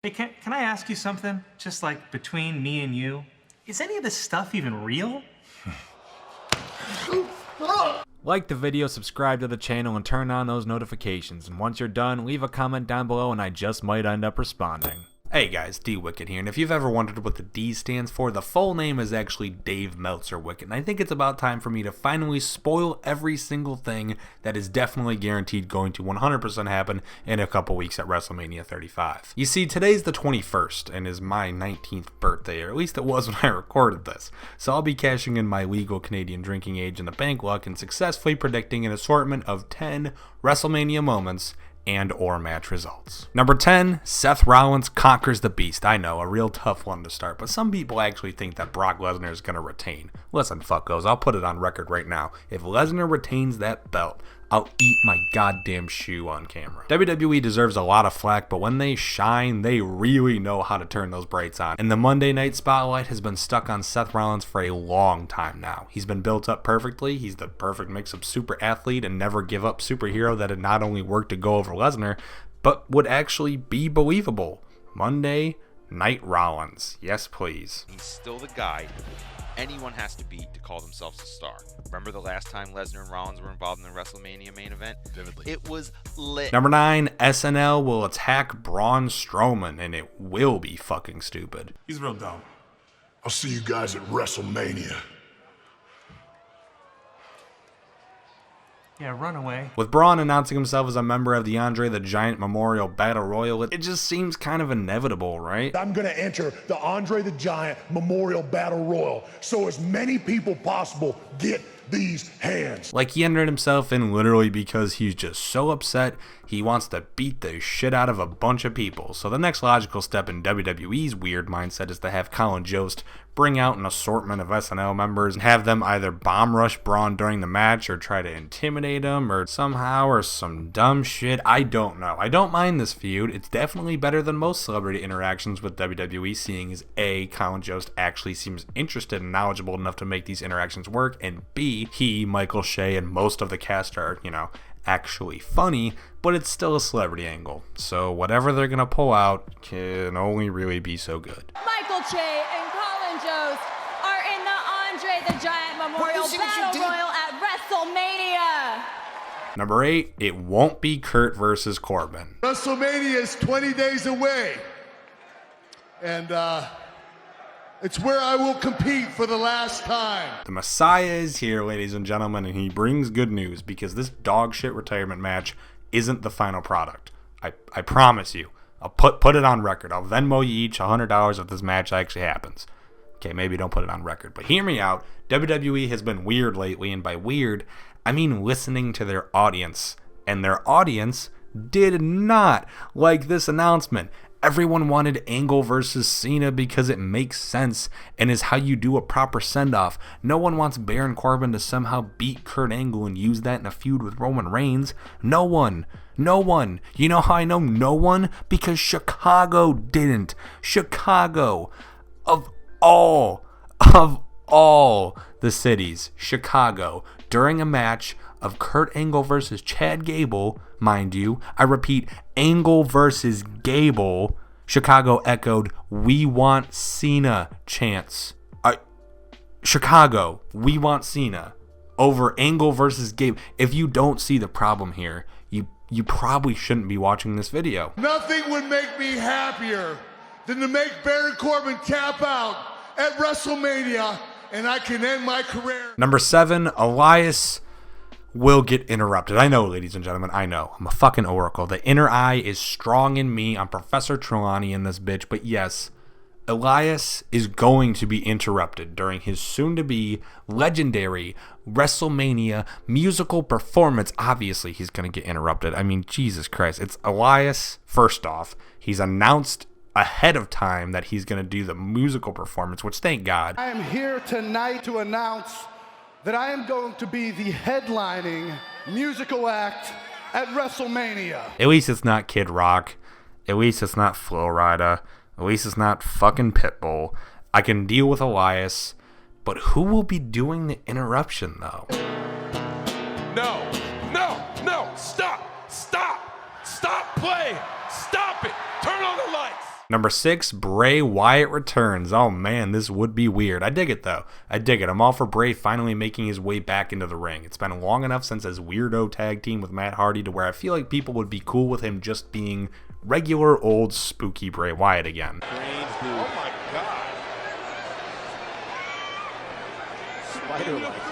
Hey, can I ask you something? Just like between me and you, is any of this stuff even real? Like the video, subscribe to the channel, and turn on those notifications. And once you're done, leave a comment down below and I just might end up responding. Hey guys, D-Wicked here, and if you've ever wondered what the D stands for, the full name is actually Dave Meltzer Wicked, and I think it's about time for me to finally spoil every single thing that is definitely guaranteed going to 100% happen in a couple weeks at WrestleMania 35. You see, today's the 21st, and is my 19th birthday, or at least it was when I recorded this, so I'll be cashing in my legal Canadian drinking age in the bank luck and successfully predicting an assortment of 10 WrestleMania moments and or match results. Number 10, Seth Rollins conquers the Beast. I know, a real tough one to start, but some people actually think that Brock Lesnar is going to retain. Listen, fuckos, I'll put it on record right now. If Lesnar retains that belt, I'll eat my goddamn shoe on camera. WWE deserves a lot of flack, but when they shine, they really know how to turn those brights on. And the Monday Night Spotlight has been stuck on Seth Rollins for a long time now. He's been built up perfectly. He's the perfect mix of super athlete and never give up superhero that had not only worked to go over Lesnar, but would actually be believable. Monday Night Rollins. Yes, please. He's still the guy anyone has to beat to call themselves a star. Remember the last time Lesnar and Rollins were involved in the WrestleMania main event? Vividly. It was lit. Number 9, SNL will attack Braun Strowman, and it will be fucking stupid. He's real dumb. I'll see you guys at WrestleMania. Yeah, run away. With Braun announcing himself as a member of the Andre the Giant Memorial Battle Royal, it just seems kind of inevitable, right? I'm gonna enter the Andre the Giant Memorial Battle Royal, so as many people possible get these hands. Like, he entered himself in literally because he's just so upset he wants to beat the shit out of a bunch of people. So the next logical step in WWE's weird mindset is to have Colin Jost bring out an assortment of SNL members and have them either bomb rush Braun during the match or try to intimidate him or somehow, or some dumb shit. I don't know. I don't mind this feud. It's definitely better than most celebrity interactions with WWE, seeing as A, Colin Jost actually seems interested and knowledgeable enough to make these interactions work, and B, he, Michael Shea, and most of the cast are, actually funny, but it's still a celebrity angle. So whatever they're gonna pull out can only really be so good. Michael Shea and Colin Jost are in the Andre the Giant Memorial Battle Royal at WrestleMania. Number 8, it won't be Kurt versus Corbin. WrestleMania is 20 days away, and it's where I will compete for the last time. The Messiah is here, ladies and gentlemen, and he brings good news because this dog shit retirement match isn't the final product. I promise you. I'll put it on record. I'll Venmo you each $100 if this match actually happens. Okay, maybe don't put it on record, but hear me out. WWE has been weird lately, and by weird, I mean listening to their audience. And their audience did not like this announcement. Everyone wanted Angle versus Cena because it makes sense and is how you do a proper send-off. No one wants Baron Corbin to somehow beat Kurt Angle and use that in a feud with Roman Reigns. No one. No one. You know how I know no one? Because Chicago didn't. Chicago, of all the cities, Chicago, during a match of Kurt Angle versus Chad Gable, mind you, I repeat, Angle versus Gable, Chicago echoed, "We want Cena" chants. Chicago, "We want Cena" over Angle versus Gable. If you don't see the problem here, you probably shouldn't be watching this video. Nothing would make me happier than to make Baron Corbin tap out at WrestleMania, and I can end my career. Number 7, Elias will get interrupted. I know, ladies and gentlemen, I know. I'm a fucking oracle. The inner eye is strong in me. I'm Professor Trelawney in this bitch. But yes, Elias is going to be interrupted during his soon-to-be legendary WrestleMania musical performance. Obviously, he's going to get interrupted. I mean, Jesus Christ. It's Elias, first off. He's announced ahead of time that he's going to do the musical performance, which, thank God. I am here tonight to announce that I am going to be the headlining musical act at WrestleMania. At least it's not Kid Rock. At least it's not Flo Rida. At least it's not fucking Pitbull. I can deal with Elias, but who will be doing the interruption, though? No, stop playing, stop it, turn on the lights. Number 6, Bray Wyatt returns. Oh man, this would be weird. I dig it though. I dig it. I'm all for Bray finally making his way back into the ring. It's been long enough since his weirdo tag team with Matt Hardy to where I feel like people would be cool with him just being regular old spooky Bray Wyatt again. Oh my God. Spider-like.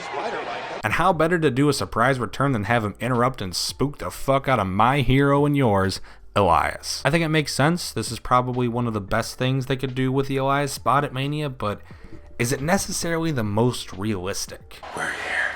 Spider-like. And how better to do a surprise return than have him interrupt and spook the fuck out of my hero and yours, Elias. I think it makes sense. This is probably one of the best things they could do with the Elias spot at Mania, but is it necessarily the most realistic? We're here.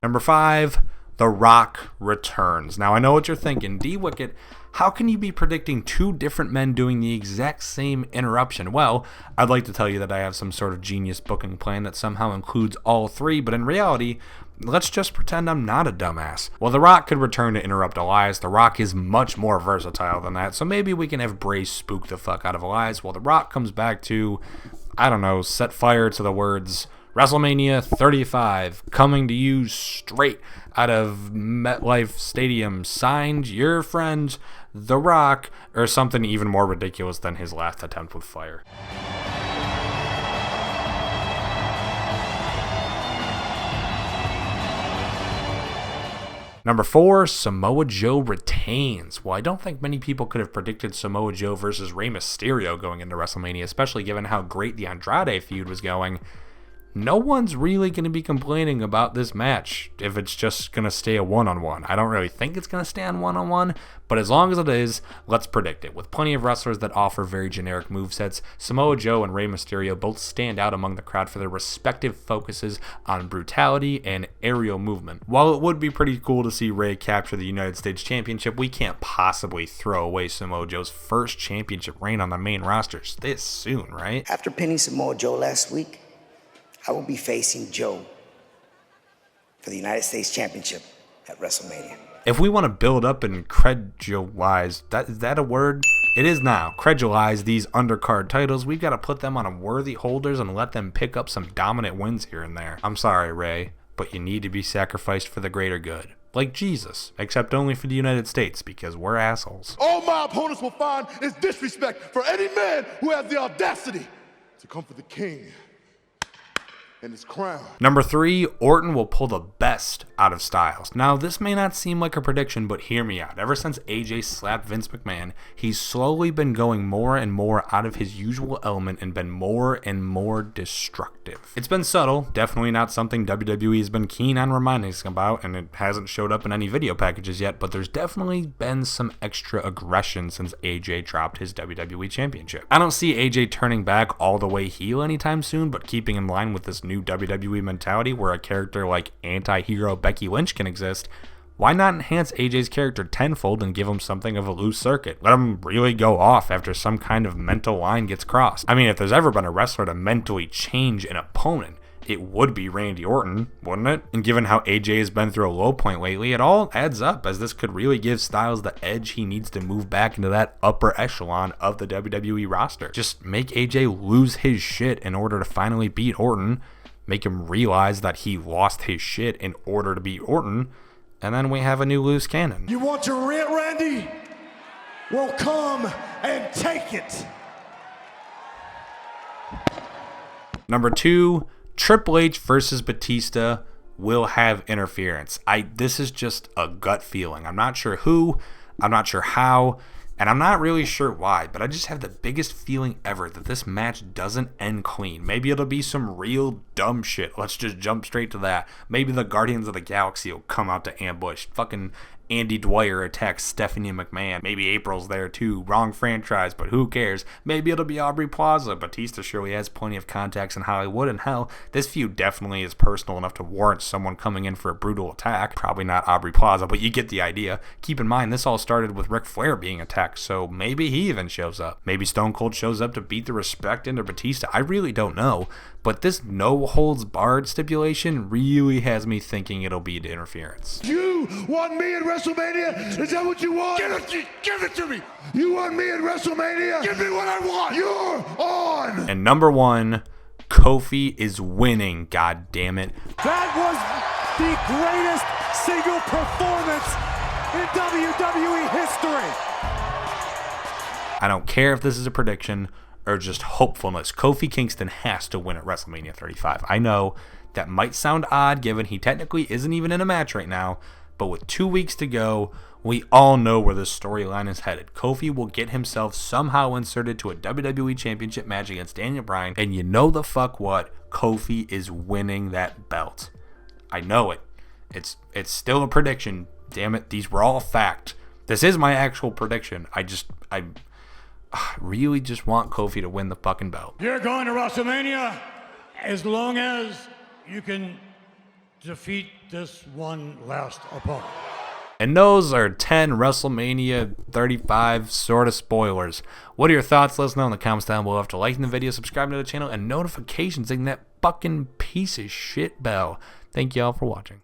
Number 5, The Rock returns. Now I know what you're thinking, D-Wicket, how can you be predicting 2 different men doing the exact same interruption? Well, I'd like to tell you that I have some sort of genius booking plan that somehow includes all 3, but in reality, let's just pretend I'm not a dumbass. Well, The Rock could return to interrupt Elias. The Rock is much more versatile than that, so maybe we can have Bray spook the fuck out of Elias while The Rock comes back to, I don't know, set fire to the words WrestleMania 35 coming to you straight out of MetLife Stadium, signed your friend The Rock, or something even more ridiculous than his last attempt with fire. Number 4, Samoa Joe retains. Well, I don't think many people could have predicted Samoa Joe versus Rey Mysterio going into WrestleMania, especially given how great the Andrade feud was going. No one's really going to be complaining about this match if it's just going to stay a one-on-one. I don't really think it's going to stay on one-on-one, but as long as it is, let's predict it. With plenty of wrestlers that offer very generic movesets, Samoa Joe and Rey Mysterio both stand out among the crowd for their respective focuses on brutality and aerial movement. While it would be pretty cool to see Rey capture the United States Championship, we can't possibly throw away Samoa Joe's first championship reign on the main rosters this soon, right? After pinning Samoa Joe last week, I will be facing Joe for the United States Championship at WrestleMania. If we want to build up and credulize, is that a word? It is now. Credulize these undercard titles, we've got to put them on a worthy holders and let them pick up some dominant wins here and there. I'm sorry, Rey, but you need to be sacrificed for the greater good. Like Jesus, except only for the United States, because we're assholes. All my opponents will find is disrespect for any man who has the audacity to come for the king and his crown. Number 3, Orton will pull the best out of Styles. Now, this may not seem like a prediction, but hear me out. Ever since AJ slapped Vince McMahon, he's slowly been going more and more out of his usual element and been more and more destructive. It's been subtle, definitely not something WWE has been keen on reminding us about, and it hasn't showed up in any video packages yet, but there's definitely been some extra aggression since AJ dropped his WWE Championship. I don't see AJ turning back all the way heel anytime soon, but keeping in line with this new WWE mentality where a character like anti-hero Becky Lynch can exist, why not enhance AJ's character tenfold and give him something of a loose circuit? Let him really go off after some kind of mental line gets crossed. I mean, if there's ever been a wrestler to mentally change an opponent, it would be Randy Orton, wouldn't it? And given how AJ has been through a low point lately, it all adds up, as this could really give Styles the edge he needs to move back into that upper echelon of the WWE roster. Just make AJ lose his shit in order to finally beat Orton, make him realize that he lost his shit in order to beat Orton, and then we have a new loose cannon. You want your rent, Randy? Well, come and take it. Number 2, Triple H versus Batista will have interference. This is just a gut feeling. I'm not sure who, I'm not sure how, and I'm not really sure why, but I just have the biggest feeling ever that this match doesn't end clean. Maybe it'll be some real dumb shit. Let's just jump straight to that. Maybe the Guardians of the Galaxy will come out to ambush. Fucking Andy Dwyer attacks Stephanie McMahon. Maybe April's there too. Wrong franchise, but who cares? Maybe it'll be Aubrey Plaza. Batista surely has plenty of contacts in Hollywood, and hell, this feud definitely is personal enough to warrant someone coming in for a brutal attack. Probably not Aubrey Plaza, but you get the idea. Keep in mind, this all started with Ric Flair being attacked, so maybe he even shows up. Maybe Stone Cold shows up to beat the respect into Batista. I really don't know, but this no-holds-barred stipulation really has me thinking it'll be interference. You want me in WrestleMania? Is that what you want? Give it to me. You want me in WrestleMania? Give me what I want. You're on. And number 1, Kofi is winning, god damn it. That was the greatest single performance in WWE history. I don't care if this is a prediction or just hopefulness. Kofi Kingston has to win at WrestleMania 35. I know that might sound odd given he technically isn't even in a match right now, but with 2 weeks to go, we all know where this storyline is headed. Kofi will get himself somehow inserted to a WWE Championship match against Daniel Bryan, and you know the fuck what? Kofi is winning that belt. I know it. It's still a prediction. Damn it, these were all fact. This is my actual prediction. I really just want Kofi to win the fucking belt. You're going to WrestleMania as long as you can defeat this one last opponent. And those are 10 WrestleMania 35 sort of spoilers. What are your thoughts? Let us know in the comments down below. After liking the video, subscribing to the channel, and notifications, ding that fucking piece of shit bell. Thank you all for watching.